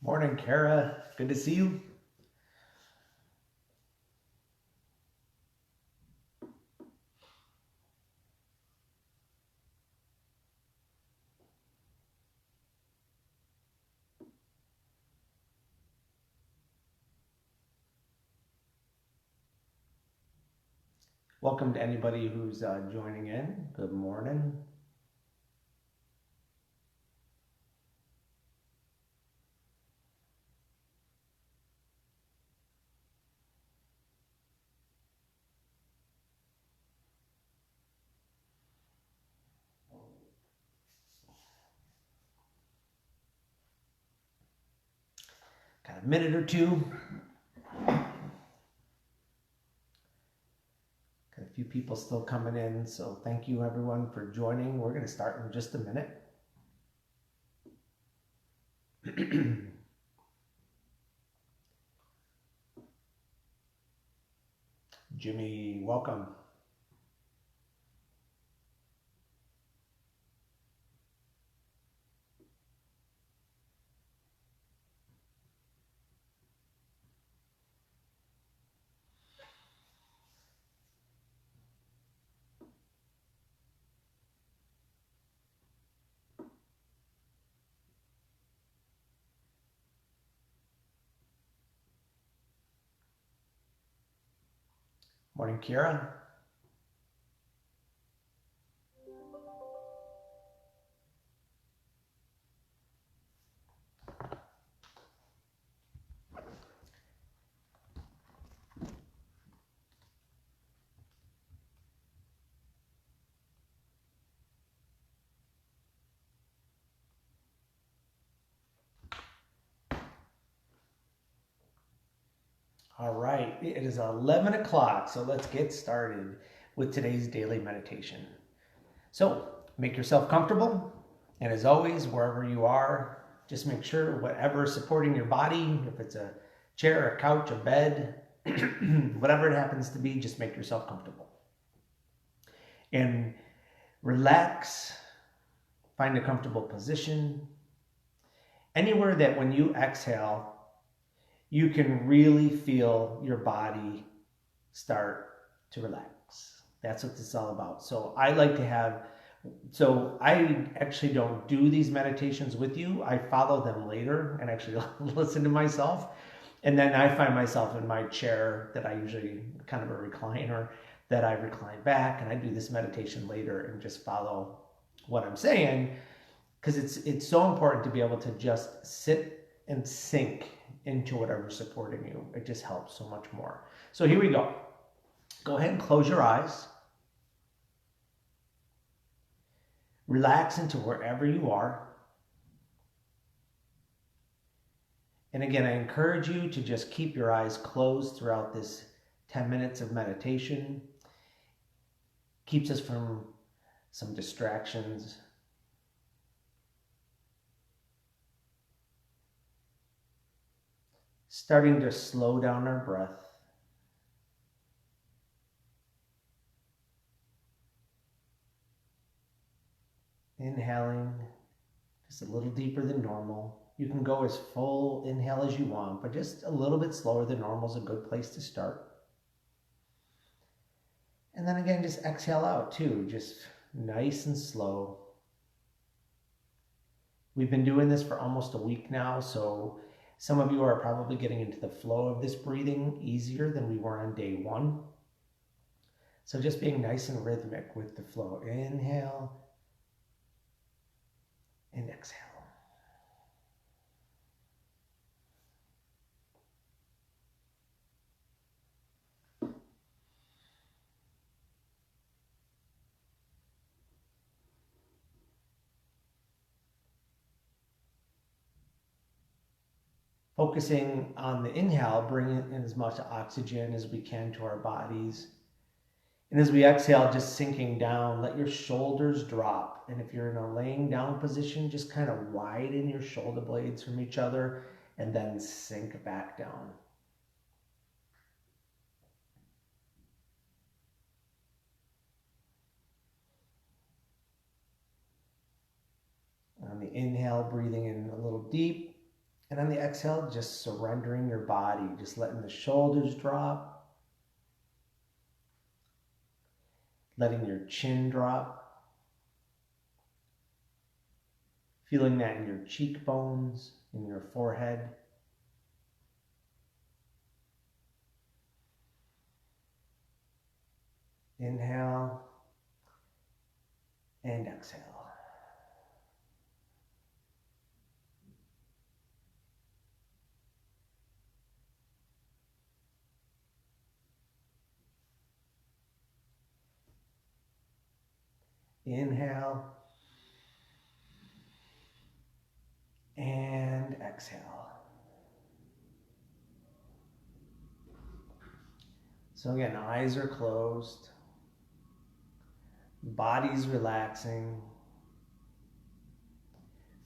Morning, Kara. Good to see you. Welcome to anybody who's joining in. Good morning. Got a minute or two. Got a few people still coming in, so thank you everyone for joining. We're going to start in just a minute. Jimmy, welcome. Morning, Kira. All right, it is 11 o'clock, so let's get started with today's daily meditation. So make yourself comfortable, and as always, wherever you are, just make sure whatever is supporting your body, if it's a chair, a couch, a bed, whatever it happens to be, just make yourself comfortable. And relax, find a comfortable position, anywhere that when you exhale, you can really feel your body start to relax. That's what this is all about. So I actually don't do these meditations with you. I follow them later and actually listen to myself. And then I find myself in my chair that I usually kind of a recliner that I recline back, and I do this meditation later and just follow what I'm saying, because it's so important to be able to just sit and sink into whatever's supporting you. It just helps so much more. So here we go. Go ahead and close your eyes. Relax into wherever you are. And again, I encourage you to just keep your eyes closed throughout this 10 minutes of meditation. Keeps us from some distractions. Starting to slow down our breath. Inhaling just a little deeper than normal. You can go as full inhale as you want, but just a little bit slower than normal is a good place to start. And then again, just exhale out too, just nice and slow. We've been doing this for almost a week now, so some of you are probably getting into the flow of this breathing easier than we were on day one. So just being nice and rhythmic with the flow. Inhale and exhale. Focusing on the inhale, bringing in as much oxygen as we can to our bodies. And as we exhale, just sinking down, let your shoulders drop. And if you're in a laying down position, just kind of widen your shoulder blades from each other and then sink back down. On the inhale, breathing in a little deep. And on the exhale, just surrendering your body, just letting the shoulders drop, letting your chin drop, feeling that in your cheekbones, in your forehead. Inhale and exhale. Inhale and exhale. So again, eyes are closed, body's relaxing.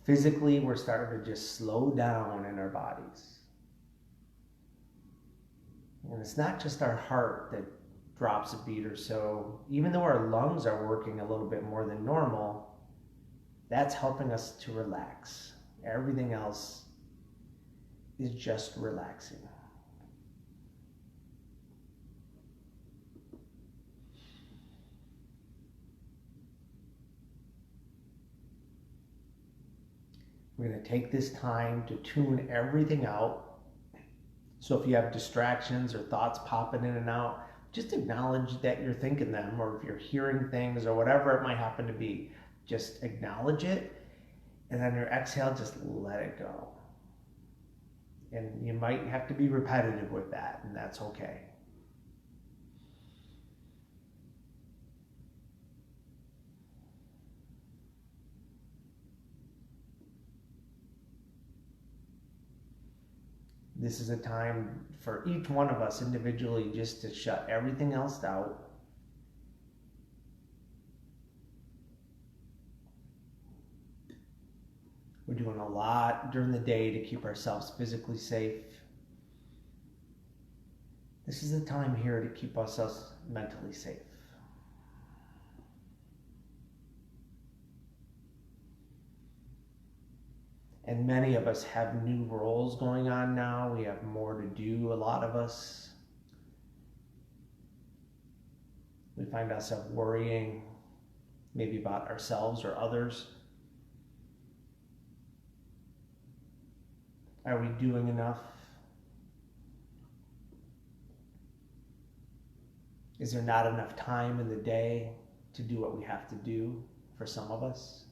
Physically, we're starting to just slow down in our bodies. And it's not just our heart that drops a beat or so. Even though our lungs are working a little bit more than normal, that's helping us to relax. Everything else is just relaxing. We're going to take this time to tune everything out. So if you have distractions or thoughts popping in and out, just acknowledge that you're thinking them, or if you're hearing things or whatever it might happen to be, just acknowledge it. And then your exhale, just let it go. And you might have to be repetitive with that, and that's okay. This is a time for each one of us individually just to shut everything else out. We're doing a lot during the day to keep ourselves physically safe. This is the time here to keep us mentally safe. And many of us have new roles going on now. We have more to do, a lot of us. We find ourselves worrying maybe about ourselves or others. Are we doing enough? Is there not enough time in the day to do what we have to do for some of us?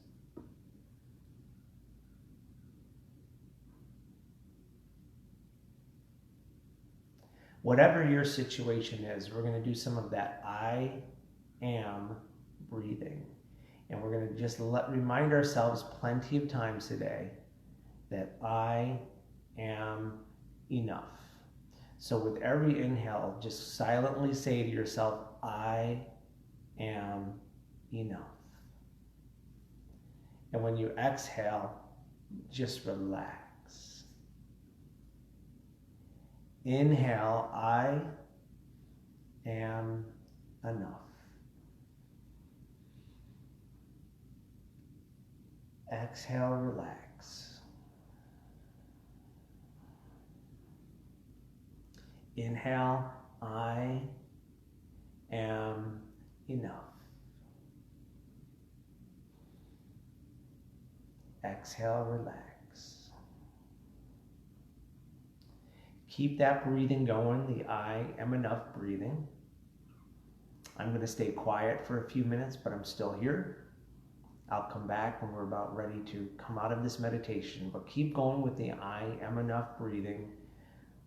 Whatever your situation is, we're going to do some of that I am breathing. And we're going to just remind ourselves plenty of times today that I am enough. So with every inhale, just silently say to yourself, I am enough. And when you exhale, just relax. Inhale, I am enough. Exhale, relax. Inhale, I am enough. Exhale, relax. Keep that breathing going, the I am enough breathing. I'm going to stay quiet for a few minutes, but I'm still here. I'll come back when we're about ready to come out of this meditation, but keep going with the I am enough breathing.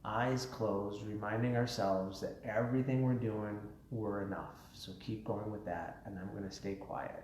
Eyes closed, reminding ourselves that everything we're doing, we're enough. So keep going with that, and I'm going to stay quiet.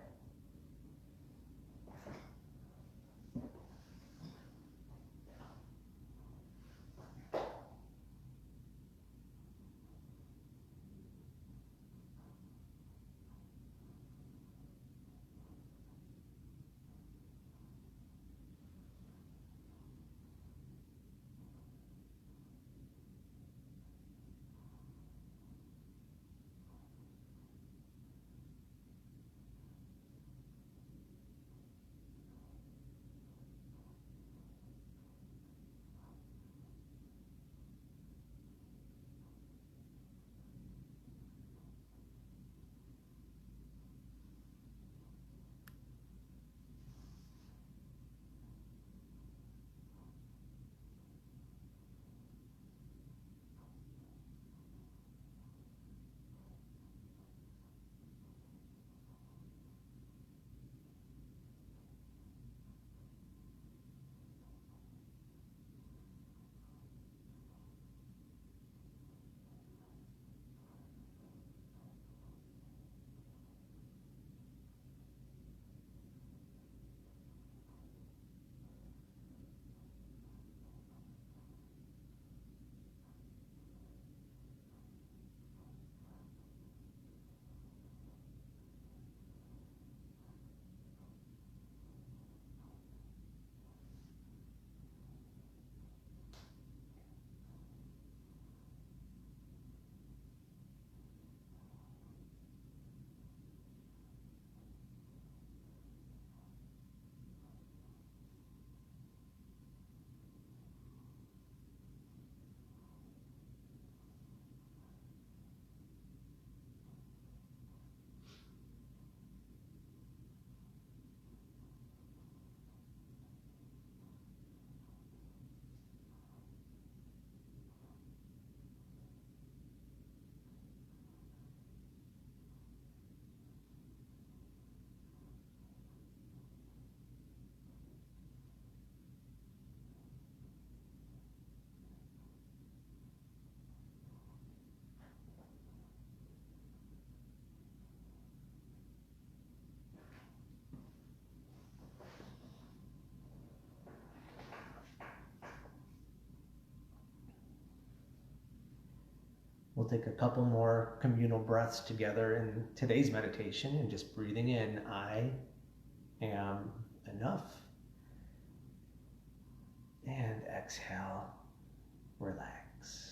We'll take a couple more communal breaths together in today's meditation and just breathing in, I am enough. And exhale, relax.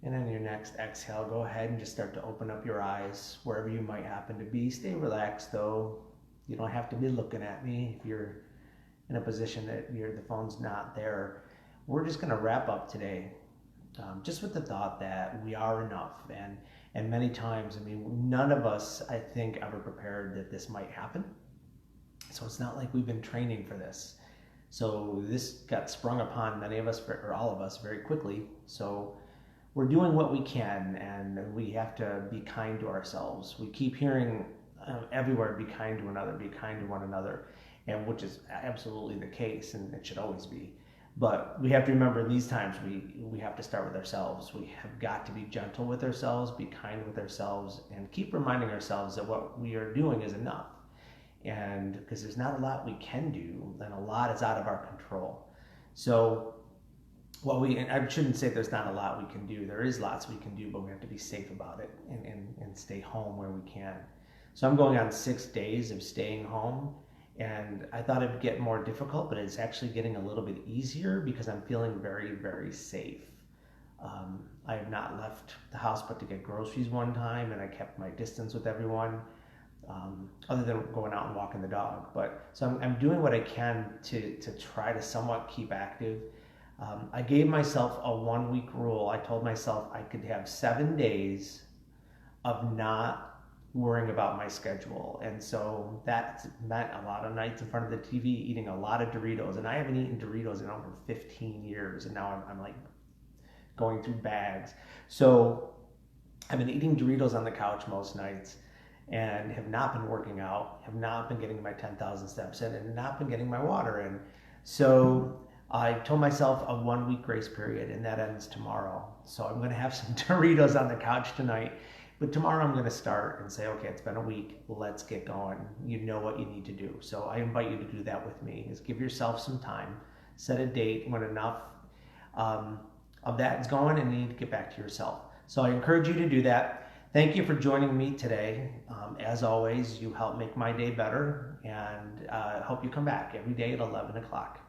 And on your next exhale, go ahead and just start to open up your eyes wherever you might happen to be. Stay relaxed though. You don't have to be looking at me if you're in a position that the phone's not there. We're just going to wrap up today just with the thought that we are enough. And many times, I mean, none of us, I think, ever prepared that this might happen. So it's not like we've been training for this. So this got sprung upon many of us, or all of us, very quickly. So we're doing what we can, and we have to be kind to ourselves. We keep hearing everywhere, be kind to another, be kind to one another, and which is absolutely the case, and it should always be. But we have to remember these times we have to start with ourselves. We have got to be gentle with ourselves, be kind with ourselves, and keep reminding ourselves that what we are doing is enough. And because there's not a lot we can do, and a lot is out of our control. So and I shouldn't say there's not a lot we can do. There is lots we can do, but we have to be safe about it and stay home where we can. So I'm going on 6 days of staying home, and I thought it'd get more difficult, but it's actually getting a little bit easier because I'm feeling very, very safe. I have not left the house but to get groceries one time, and I kept my distance with everyone, other than going out and walking the dog. But so I'm doing what I can to try to somewhat keep active. I gave myself a 1-week rule. I told myself I could have 7 days of not worrying about my schedule. And so that meant a lot of nights in front of the TV, eating a lot of Doritos. And I haven't eaten Doritos in over 15 years. And now I'm like going through bags. So I've been eating Doritos on the couch most nights and have not been working out, have not been getting my 10,000 steps in, and not been getting my water in. So I told myself a 1-week grace period, and that ends tomorrow. So I'm going to have some Doritos on the couch tonight. But tomorrow I'm going to start and say, okay, it's been a week. Let's get going. You know what you need to do. So I invite you to do that with me. Is give yourself some time. Set a date when enough of that is going, and you need to get back to yourself. So I encourage you to do that. Thank you for joining me today. As always, you help make my day better, and I hope you come back every day at 11 o'clock.